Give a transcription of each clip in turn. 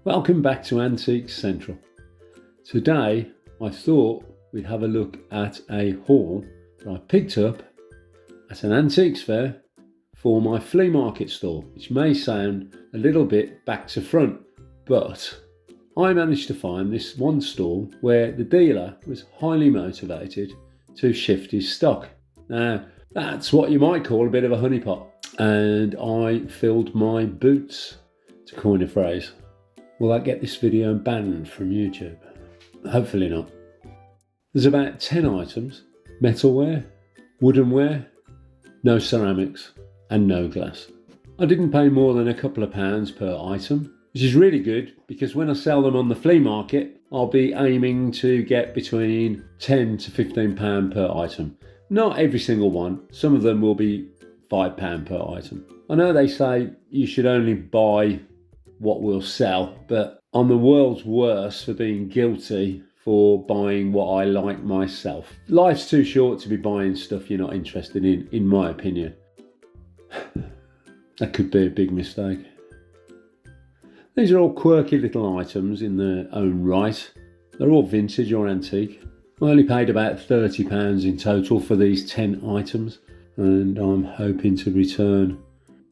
Welcome back to Antiques Central. Today I thought we'd have a look at a haul that I picked up at an antiques fair for my flea market store, which may sound a little bit back to front, but I managed to find this one stall where the dealer was highly motivated to shift his stock. Now that's what you might call a bit of a honeypot, and I filled my boots, to coin a phrase. Will that get this video banned from YouTube? Hopefully not. There's about 10 items: metalware, woodenware, no ceramics and no glass. I didn't pay more than a couple of pounds per item, which is really good because when I sell them on the flea market, I'll be aiming to get between £10 to £15 per item. Not every single one, some of them will be £5 per item. I know they say you should only buy what will sell, but I'm the world's worst for being guilty for buying what I like myself. Life's too short to be buying stuff you're not interested in my opinion. That could be a big mistake. These are all quirky little items in their own right. They're all vintage or antique. I only paid about £30 in total for these 10 items, and I'm hoping to return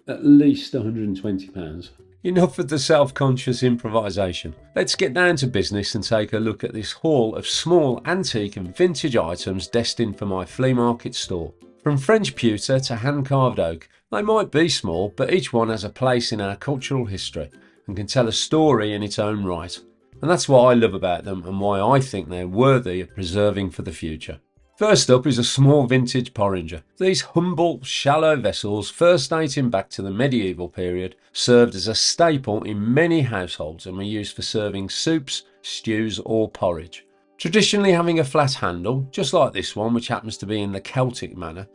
at least £120. Enough of the self-conscious improvisation. Let's get down to business and take a look at this haul of small antique and vintage items destined for my flea market store. From French pewter to hand-carved oak, they might be small, but each one has a place in our cultural history and can tell a story in its own right. And that's what I love about them and why I think they're worthy of preserving for the future. First up is a small vintage porringer. These humble, shallow vessels, first dating back to the medieval period, served as a staple in many households and were used for serving soups, stews or porridge. Traditionally having a flat handle, just like this one which happens to be in the Celtic manner,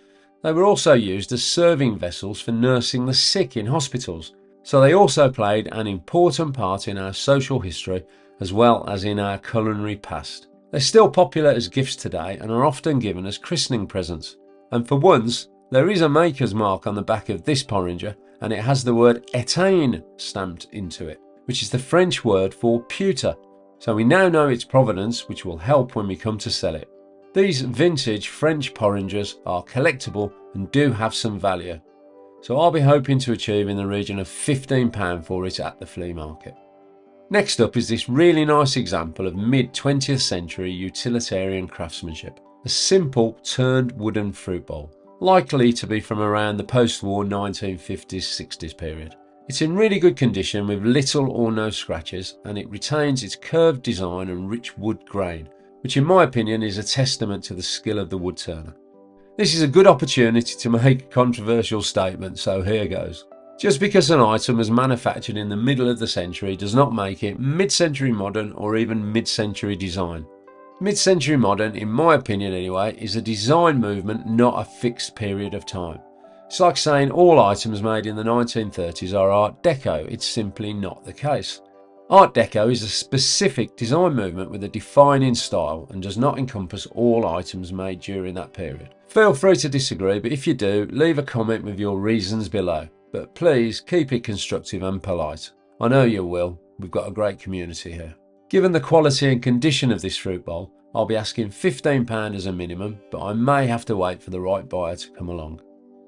they were also used as serving vessels for nursing the sick in hospitals. So they also played an important part in our social history as well as in our culinary past. They're still popular as gifts today and are often given as christening presents. And for once, there is a maker's mark on the back of this porringer, and it has the word étain stamped into it, which is the French word for pewter. So we now know its provenance, which will help when we come to sell it. These vintage French porringers are collectible and do have some value. So I'll be hoping to achieve in the region of £15 for it at the flea market. Next up is this really nice example of mid-20th century utilitarian craftsmanship. A simple turned wooden fruit bowl, likely to be from around the post-war 1950s-60s period. It's in really good condition with little or no scratches, and it retains its curved design and rich wood grain, which in my opinion is a testament to the skill of the wood turner. This is a good opportunity to make a controversial statement, so here goes. Just because an item was manufactured in the middle of the century does not make it mid-century modern or even mid-century design. Mid-century modern, in my opinion anyway, is a design movement, not a fixed period of time. It's like saying all items made in the 1930s are Art Deco. It's simply not the case. Art Deco is a specific design movement with a defining style and does not encompass all items made during that period. Feel free to disagree, but if you do, leave a comment with your reasons below. But please keep it constructive and polite. I know you will. We've got a great community here. Given the quality and condition of this fruit bowl, I'll be asking £15 as a minimum, but I may have to wait for the right buyer to come along.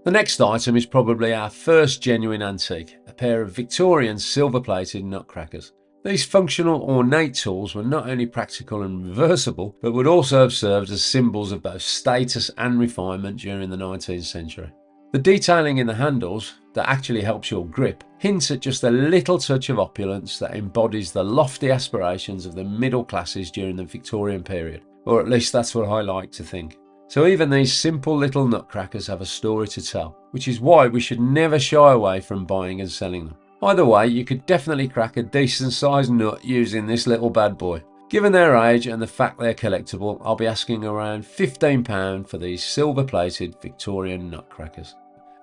The next item is probably our first genuine antique, a pair of Victorian silver-plated nutcrackers. These functional, ornate tools were not only practical and reversible, but would also have served as symbols of both status and refinement during the 19th century. The detailing in the handles, that actually helps your grip, hints at just a little touch of opulence that embodies the lofty aspirations of the middle classes during the Victorian period, or at least that's what I like to think. So even these simple little nutcrackers have a story to tell, which is why we should never shy away from buying and selling them. Either way, you could definitely crack a decent sized nut using this little bad boy. Given their age and the fact they're collectible, I'll be asking around £15 for these silver-plated Victorian nutcrackers.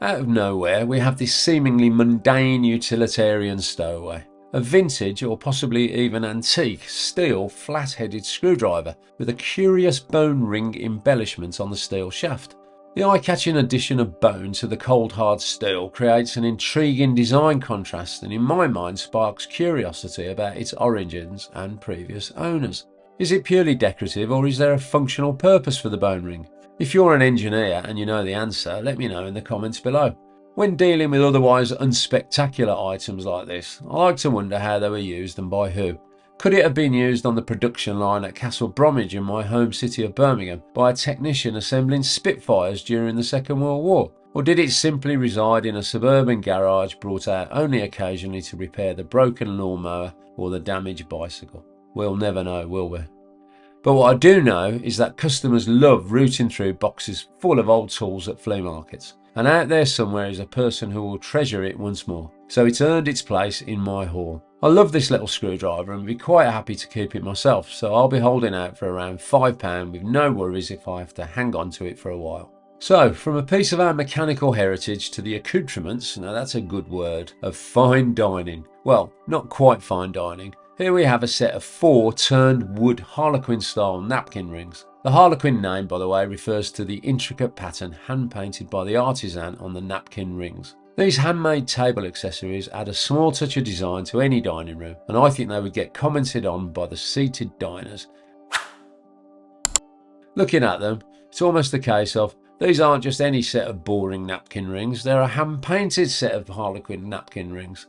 Out of nowhere, we have this seemingly mundane utilitarian stowaway. A vintage or possibly even antique steel flat-headed screwdriver with a curious bone ring embellishment on the steel shaft. The eye-catching addition of bone to the cold hard steel creates an intriguing design contrast and in my mind sparks curiosity about its origins and previous owners. Is it purely decorative or is there a functional purpose for the bone ring? If you're an engineer and you know the answer, let me know in the comments below. When dealing with otherwise unspectacular items like this, I like to wonder how they were used and by who. Could it have been used on the production line at Castle Bromwich in my home city of Birmingham by a technician assembling Spitfires during the Second World War? Or did it simply reside in a suburban garage brought out only occasionally to repair the broken lawnmower or the damaged bicycle? We'll never know, will we? But what I do know is that customers love rooting through boxes full of old tools at flea markets. And out there somewhere is a person who will treasure it once more. So it's earned its place in my hall. I love this little screwdriver and would be quite happy to keep it myself, so I'll be holding out for around £5 with no worries if I have to hang on to it for a while. So, from a piece of our mechanical heritage to the accoutrements, now that's a good word, of fine dining. Well, not quite fine dining. Here we have a set of 4 turned wood harlequin style napkin rings. The harlequin name, by the way, refers to the intricate pattern hand painted by the artisan on the napkin rings. These handmade table accessories add a small touch of design to any dining room, and I think they would get commented on by the seated diners. Looking at them, it's almost a case of, these aren't just any set of boring napkin rings, they're a hand-painted set of harlequin napkin rings.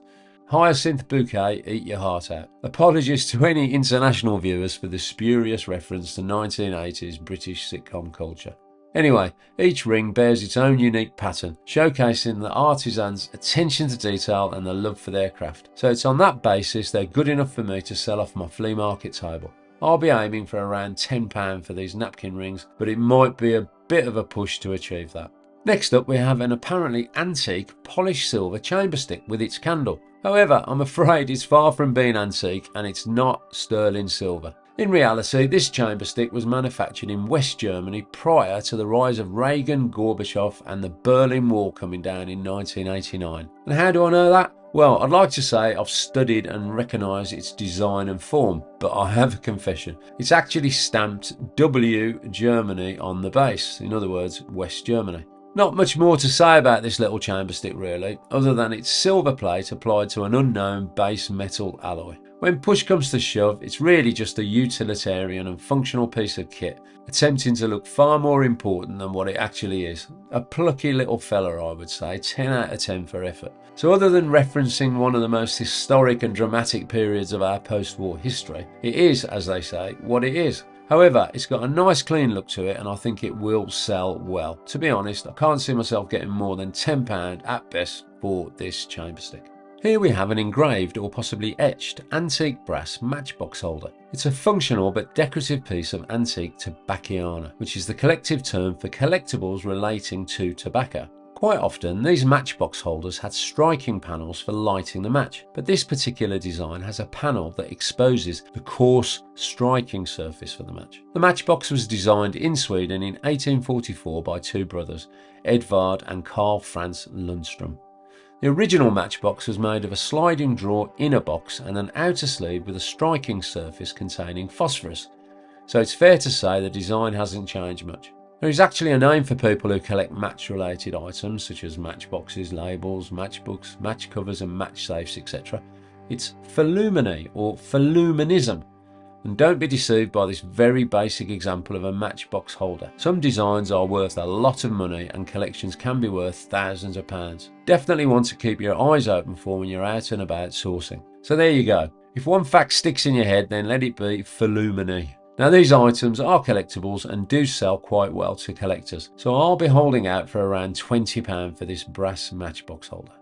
Hyacinth bouquet, eat your heart out. Apologies to any international viewers for the spurious reference to 1980s British sitcom culture. Anyway, each ring bears its own unique pattern, showcasing the artisan's attention to detail and the love for their craft. So it's on that basis they're good enough for me to sell off my flea market table. I'll be aiming for around £10 for these napkin rings, but it might be a bit of a push to achieve that. Next up we have an apparently antique polished silver chamber stick with its candle. However, I'm afraid it's far from being antique and it's not sterling silver. In reality, this chamber stick was manufactured in West Germany prior to the rise of Reagan, Gorbachev and the Berlin Wall coming down in 1989. And how do I know that? Well, I'd like to say I've studied and recognised its design and form, but I have a confession. It's actually stamped W Germany on the base, in other words, West Germany. Not much more to say about this little chamber stick really, other than its silver plate applied to an unknown base metal alloy. When push comes to shove, it's really just a utilitarian and functional piece of kit, attempting to look far more important than what it actually is. A plucky little fella, I would say, 10 out of 10 for effort. So other than referencing one of the most historic and dramatic periods of our post-war history, it is, as they say, what it is. However, it's got a nice clean look to it and I think it will sell well. To be honest, I can't see myself getting more than £10 at best for this chamber stick. Here we have an engraved or possibly etched antique brass matchbox holder. It's a functional but decorative piece of antique tobaccina, which is the collective term for collectibles relating to tobacco. Quite often, these matchbox holders had striking panels for lighting the match, but this particular design has a panel that exposes the coarse striking surface for the match. The matchbox was designed in Sweden in 1844 by 2 brothers, Edvard and Carl Franz Lundström. The original matchbox was made of a sliding drawer inner box and an outer sleeve with a striking surface containing phosphorus, so it's fair to say the design hasn't changed much. There is actually a name for people who collect match-related items such as matchboxes, labels, matchbooks, match covers and match safes, etc. It's philumeny or philuminism. And don't be deceived by this very basic example of a matchbox holder. Some designs are worth a lot of money and collections can be worth thousands of pounds. Definitely one to keep your eyes open for when you're out and about sourcing. So there you go. If one fact sticks in your head, then let it be philumeny. Now these items are collectibles and do sell quite well to collectors, so I'll be holding out for around £20 for this brass matchbox holder.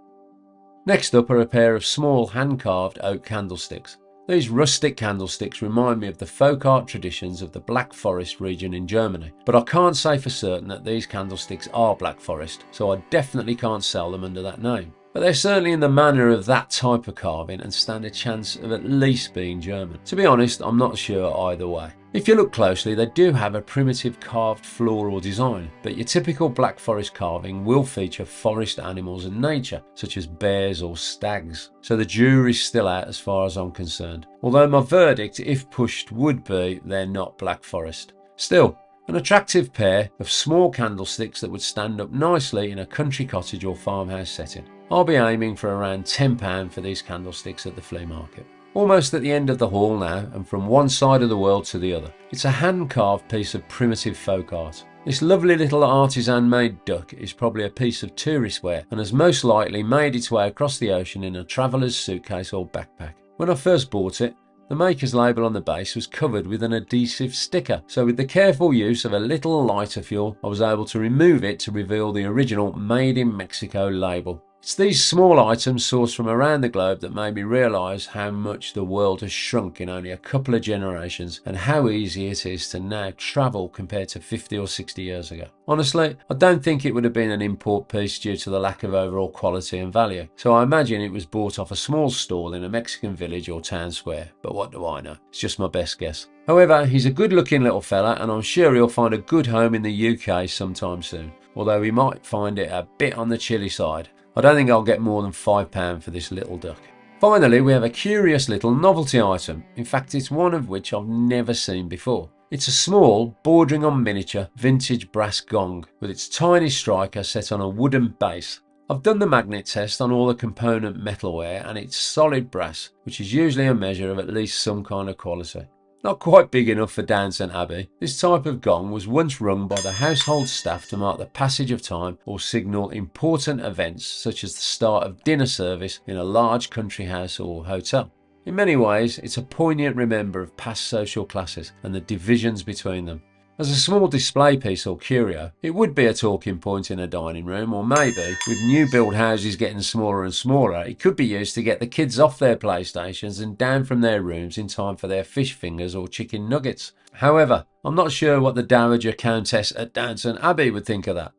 Next up are a pair of small hand-carved oak candlesticks. These rustic candlesticks remind me of the folk art traditions of the Black Forest region in Germany, but I can't say for certain that these candlesticks are Black Forest, so I definitely can't sell them under that name. But they're certainly in the manner of that type of carving and stand a chance of at least being German. To be honest, I'm not sure either way. If you look closely, they do have a primitive carved floral design, but your typical Black Forest carving will feature forest animals and nature, such as bears or stags. So the jury's still out as far as I'm concerned. Although my verdict, if pushed, would be they're not Black Forest. Still, An attractive pair of small candlesticks that would stand up nicely in a country cottage or farmhouse setting. I'll be aiming for around £10 for these candlesticks at the flea market. Almost at the end of the haul now, and from one side of the world to the other. It's a hand-carved piece of primitive folk art. This lovely little artisan-made duck is probably a piece of tourist wear and has most likely made its way across the ocean in a traveller's suitcase or backpack. When I first bought it, the maker's label on the base was covered with an adhesive sticker, so with the careful use of a little lighter fuel, I was able to remove it to reveal the original Made in Mexico label. It's these small items sourced from around the globe that made me realise how much the world has shrunk in only a couple of generations and how easy it is to now travel compared to 50 or 60 years ago. Honestly, I don't think it would have been an import piece due to the lack of overall quality and value, so I imagine it was bought off a small stall in a Mexican village or town square, but what do I know? It's just my best guess. However, he's a good looking little fella and I'm sure he'll find a good home in the UK sometime soon, although he might find it a bit on the chilly side. I don't think I'll get more than £5 for this little duck. Finally, we have a curious little novelty item. In fact, it's one of which I've never seen before. It's a small, bordering on miniature, vintage brass gong with its tiny striker set on a wooden base. I've done the magnet test on all the component metalware and it's solid brass, which is usually a measure of at least some kind of quality. Not quite big enough for Downton Abbey, this type of gong was once rung by the household staff to mark the passage of time or signal important events such as the start of dinner service in a large country house or hotel. In many ways, it's a poignant reminder of past social classes and the divisions between them. As a small display piece or curio, it would be a talking point in a dining room, or maybe, with new build houses getting smaller and smaller, it could be used to get the kids off their PlayStations and down from their rooms in time for their fish fingers or chicken nuggets. However, I'm not sure what the Dowager Countess at Downton Abbey would think of that.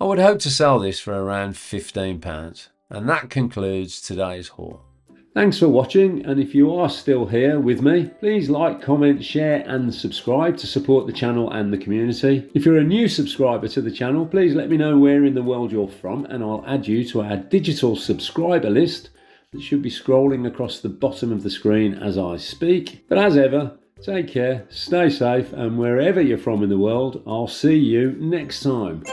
I would hope to sell this for around £15. And that concludes today's haul. Thanks for watching, and if you are still here with me, please like, comment, share and subscribe to support the channel and the community. If you're a new subscriber to the channel, please let me know where in the world you're from and I'll add you to our digital subscriber list that should be scrolling across the bottom of the screen as I speak. But as ever, take care, stay safe, and wherever you're from in the world, I'll see you next time.